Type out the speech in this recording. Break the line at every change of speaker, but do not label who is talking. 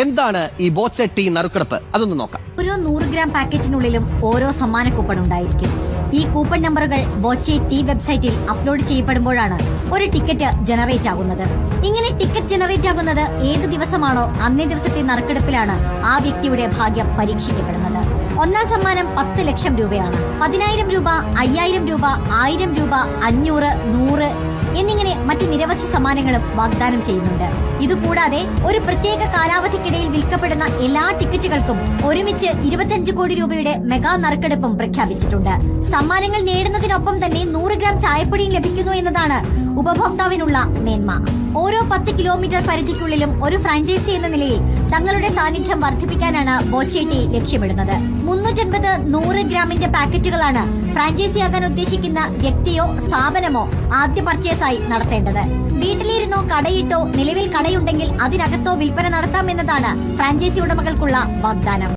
എന്താണ് ഈ ബോച്ചെട്ടി നറുക്കെടുപ്പ്? അതൊന്ന് നോക്കാം.
ഓരോ 100 ഗ്രാം പാക്കറ്റിനുള്ളിലും ഓരോ സമ്മാന കൂപ്പൺ ഉണ്ടായിരിക്കും. ഈ കൂപ്പൺ നമ്പറുകൾ ബോച്ചെ ടി വെബ്സൈറ്റിൽ അപ്ലോഡ് ചെയ്യപ്പെടുമ്പോഴാണ് ഒരു ടിക്കറ്റ് ജനറേറ്റ് ആകുന്നത്. ഇങ്ങനെ ടിക്കറ്റ് ജനറേറ്റ് ആകുന്നത് ഏത് ദിവസമാണോ അന്നേ ദിവസത്തെ നറുക്കെടുപ്പിലാണ് ആ വ്യക്തിയുടെ ഭാഗ്യം പരീക്ഷിക്കപ്പെടുന്നത്. ഒന്നാം സമ്മാനം 10 ലക്ഷം രൂപയാണ്. 10,000 രൂപ, 5,000 രൂപ, 1000 രൂപ, 500, 100 എന്നിങ്ങനെ മറ്റ് നിരവധി സമ്മാനങ്ങളും വാഗ്ദാനം ചെയ്യുന്നുണ്ട്. ഇതുകൂടാതെ ഒരു പ്രത്യേക കാലാവധിക്കിടയിൽ വിൽക്കപ്പെടുന്ന എല്ലാ ടിക്കറ്റുകൾക്കും ഒരുമിച്ച് 25 കോടി രൂപയുടെ മെഗാ നറുക്കെടുപ്പും പ്രഖ്യാപിച്ചിട്ടുണ്ട്. സമ്മാനങ്ങൾ നേടുന്നതിനൊപ്പം തന്നെ 100 ഗ്രാം ചായപ്പൊടിയും ലഭിക്കുന്നു എന്നതാണ് ഉപഭോക്താവിനുള്ള മേന്മ. ഓരോ 10 കിലോമീറ്റർ പരിധിക്കുള്ളിലും ഒരു ഫ്രാഞ്ചൈസി എന്ന നിലയിൽ തങ്ങളുടെ സാന്നിധ്യം വർദ്ധിപ്പിക്കാനാണ് ബോച്ചെ ടി ലക്ഷ്യമിടുന്നത്. 350 100 ഗ്രാമിന്റെ പാക്കറ്റുകളാണ് ഫ്രാഞ്ചൈസിയാകാൻ ഉദ്ദേശിക്കുന്ന വ്യക്തിയോ സ്ഥാപനമോ ആദ്യ പർച്ചേസായി നടത്തേണ്ടത്. വീട്ടിലിരുന്നോ കടയിട്ടോ നിലവിൽ കടയുണ്ടെങ്കിൽ അതിനകത്തോ വിൽപ്പന നടത്താമെന്നതാണ് ഫ്രാഞ്ചൈസി ഉടമകൾക്കുള്ള വാഗ്ദാനം.